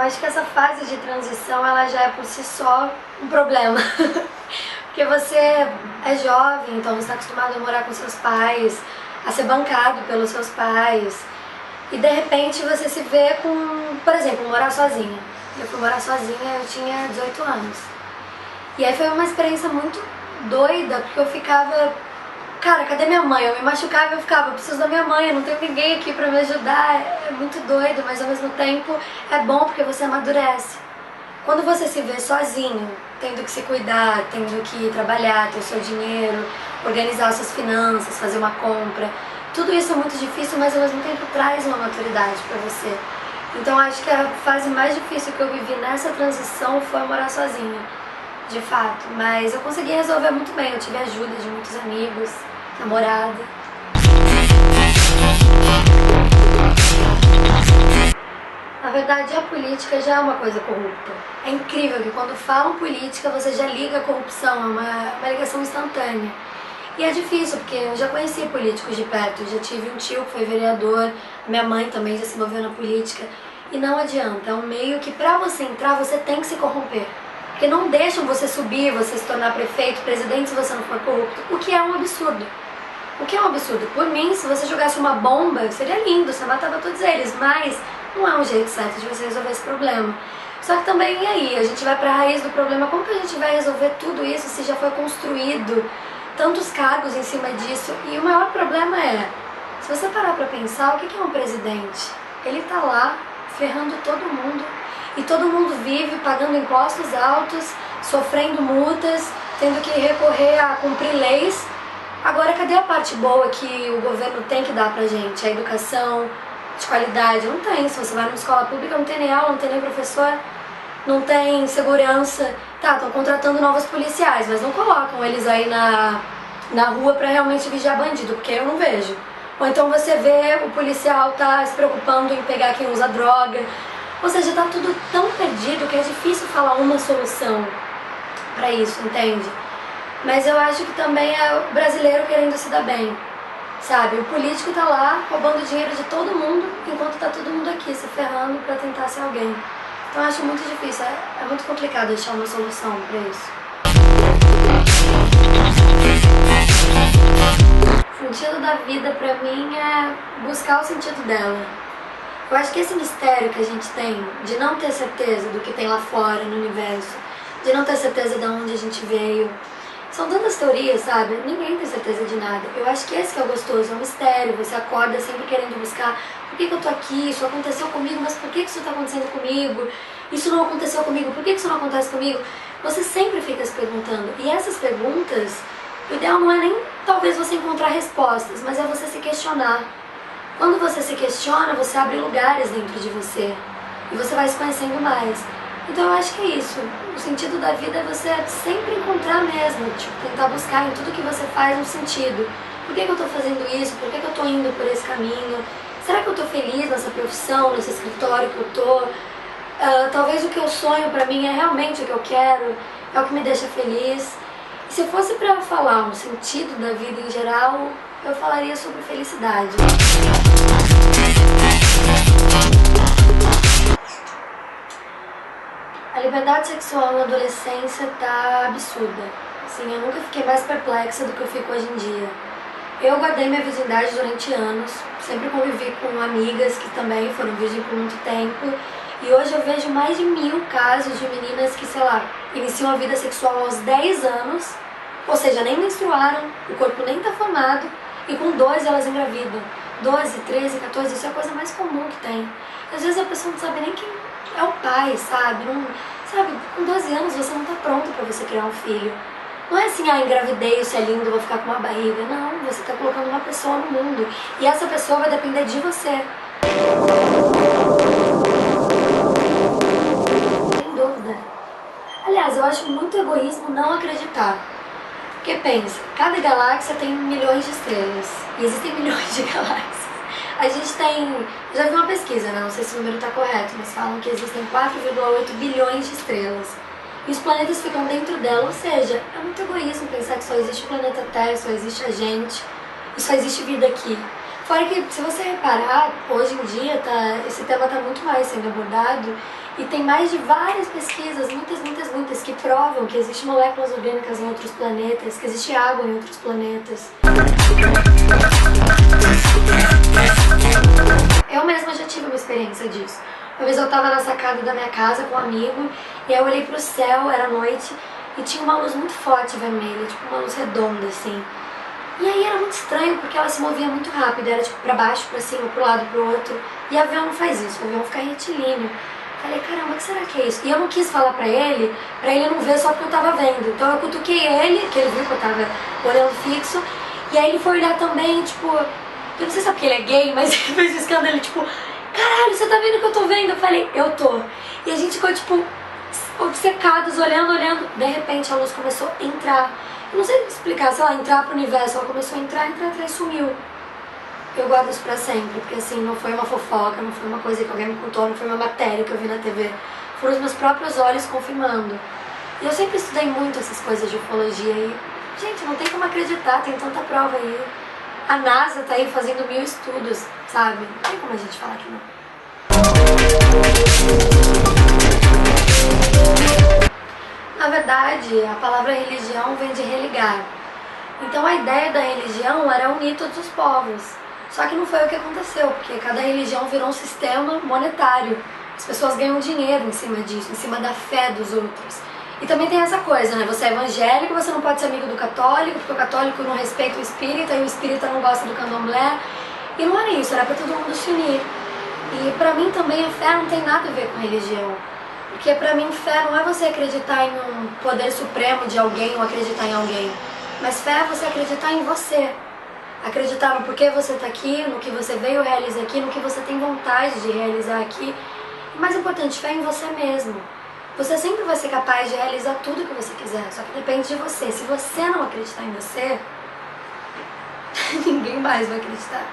acho que essa fase de transição, ela já é por si só um problema. Porque você é jovem, então você está acostumado a morar com seus pais, a ser bancado pelos seus pais. E de repente você se vê com, por exemplo, morar sozinha. Eu fui morar sozinha, eu tinha 18 anos. E aí foi uma experiência muito doida, porque eu ficava, cara, cadê minha mãe? Eu me machucava e eu ficava, eu preciso da minha mãe, eu não tenho ninguém aqui pra me ajudar. É muito doido, mas ao mesmo tempo é bom porque você amadurece. Quando você se vê sozinho, tendo que se cuidar, tendo que trabalhar, ter o seu dinheiro, organizar suas finanças, fazer uma compra, tudo isso é muito difícil, mas ao mesmo tempo traz uma maturidade pra você. Então acho que a fase mais difícil que eu vivi nessa transição foi morar sozinha, de fato. Mas eu consegui resolver muito bem, eu tive ajuda de muitos amigos, namorada. Na verdade, a política já é uma coisa corrupta. É incrível que quando falam política, você já liga a corrupção, é uma ligação instantânea. E é difícil, porque eu já conheci políticos de perto, já tive um tio que foi vereador, minha mãe também já se envolveu na política, e não adianta, é um meio que pra você entrar, você tem que se corromper. Porque não deixam você subir, você se tornar prefeito, presidente, se você não for corrupto, o que é um absurdo. O que é um absurdo? Por mim, se você jogasse uma bomba, seria lindo, você matava todos eles, mas não é um jeito certo de você resolver esse problema. Só que também, e aí? A gente vai pra raiz do problema, como que a gente vai resolver tudo isso se já foi construído tantos cargos em cima disso? E o maior problema é, se você parar pra pensar, o que é um presidente? Ele tá lá ferrando todo mundo e todo mundo vive pagando impostos altos, sofrendo multas, tendo que recorrer a cumprir leis. Agora, cadê a parte boa que o governo tem que dar pra gente? A educação de qualidade? Não tem. Se você vai numa escola pública, não tem nem aula, não tem nem professor, não tem segurança. Tá, estão contratando novos policiais, mas não colocam eles aí na rua pra realmente vigiar bandido, porque eu não vejo. Ou então você vê o policial tá se preocupando em pegar quem usa droga. Ou seja, tá tudo tão perdido que é difícil falar uma solução pra isso, entende? Mas eu acho que também é o brasileiro querendo se dar bem, sabe? O político tá lá roubando dinheiro de todo mundo, enquanto tá todo mundo aqui se ferrando pra tentar ser alguém. Então eu acho muito difícil, é muito complicado achar uma solução pra isso. O sentido da vida pra mim é buscar o sentido dela. Eu acho que esse mistério que a gente tem de não ter certeza do que tem lá fora no universo, de não ter certeza de onde a gente veio, são tantas teorias, sabe? Ninguém tem certeza de nada. Eu acho que esse que é o gostoso, é um mistério. Você acorda sempre querendo buscar por que eu tô aqui, isso aconteceu comigo, mas por que isso tá acontecendo comigo? Isso não aconteceu comigo, por que isso não acontece comigo? Você sempre fica se perguntando. E essas perguntas, o ideal não é nem talvez você encontrar respostas, mas é você se questionar. Quando você se questiona, você abre lugares dentro de você e você vai se conhecendo mais. Então eu acho que é isso. O sentido da vida é você sempre encontrar mesmo, tipo, tentar buscar em tudo que você faz um sentido. Por que eu tô fazendo isso? Por que eu tô indo por esse caminho? Será que eu tô feliz nessa profissão, nesse escritório que eu tô? Talvez o que eu sonho pra mim é realmente o que eu quero, é o que me deixa feliz. E se fosse pra falar um sentido da vida em geral, eu falaria sobre felicidade. A liberdade sexual na adolescência tá absurda. Assim, eu nunca fiquei mais perplexa do que eu fico hoje em dia. Eu guardei minha virgindade durante anos, sempre convivi com amigas que também foram virgens por muito tempo. E hoje eu vejo mais de 1000 casos de meninas que, sei lá, iniciam a vida sexual aos 10 anos, ou seja, nem menstruaram, o corpo nem tá formado, e com 12 elas engravidam. 12, 13, 14, isso é a coisa mais comum que tem. E às vezes a pessoa não sabe nem quem é o pai, sabe? Não, sabe, com 12 anos você não tá pronto pra você criar um filho. Não é assim, engravidei, isso é lindo, vou ficar com uma barriga. Não, você tá colocando uma pessoa no mundo. E essa pessoa vai depender de você. Sem dúvida. Aliás, eu acho muito egoísmo não acreditar. Porque pensa, cada galáxia tem milhões de estrelas. E existem milhões de galáxias. A gente tem, já vi uma pesquisa, né? Não sei se o número está correto, mas falam que existem 4,8 bilhões de estrelas. E os planetas ficam dentro dela, ou seja, é muito egoísmo pensar que só existe o planeta Terra, só existe a gente, e só existe vida aqui. Fora que, se você reparar, hoje em dia esse tema está muito mais sendo abordado, E tem mais de várias pesquisas, muitas, que provam que existem moléculas orgânicas em outros planetas, que existe água em outros planetas. Eu mesma já tive uma experiência disso. Uma vez eu estava na sacada da minha casa com um amigo, e aí eu olhei pro céu, era noite, e tinha uma luz muito forte vermelha, tipo uma luz redonda assim. E aí era muito estranho porque ela se movia muito rápido, era tipo pra baixo, pra cima, pro lado, pro outro. E o avião não faz isso, o avião fica retilíneo. Falei, caramba, o que será que é isso? E eu não quis falar pra ele não ver só porque eu tava vendo. Então eu cutuquei ele, que ele viu que eu tava olhando fixo, e aí ele foi olhar também, tipo, eu não sei se é porque ele é gay, mas ele fez um escândalo, ele tipo, caralho, você tá vendo o que eu tô vendo? Eu falei, eu tô. E a gente ficou tipo, obcecados, olhando, de repente a luz começou a entrar. Eu não sei explicar, sei lá, entrar pro universo, ela começou a entrar e sumiu. Eu guardo isso pra sempre, porque assim, não foi uma fofoca, não foi uma coisa que alguém me contou, não foi uma matéria que eu vi na TV. Foram os meus próprios olhos confirmando. E eu sempre estudei muito essas coisas de ufologia e, gente, não tem como acreditar, tem tanta prova aí. A NASA tá aí fazendo 1000 estudos, sabe? Não tem como a gente falar que não. Na verdade, a palavra religião vem de religar. Então a ideia da religião era unir todos os povos. Só que não foi o que aconteceu, porque cada religião virou um sistema monetário. As pessoas ganham dinheiro em cima disso, em cima da fé dos outros. E também tem essa coisa, né? Você é evangélico, você não pode ser amigo do católico, porque o católico não respeita o espírita e o espírita não gosta do candomblé. E não era isso, era pra todo mundo se unir. E pra mim também a fé não tem nada a ver com religião. Porque pra mim fé não é você acreditar em um poder supremo de alguém ou acreditar em alguém. Mas fé é você acreditar em você. Acreditar no porquê você está aqui, no que você veio realizar aqui, no que você tem vontade de realizar aqui. E mais importante, fé em você mesmo. Você sempre vai ser capaz de realizar tudo que você quiser, só que depende de você. Se você não acreditar em você, ninguém mais vai acreditar.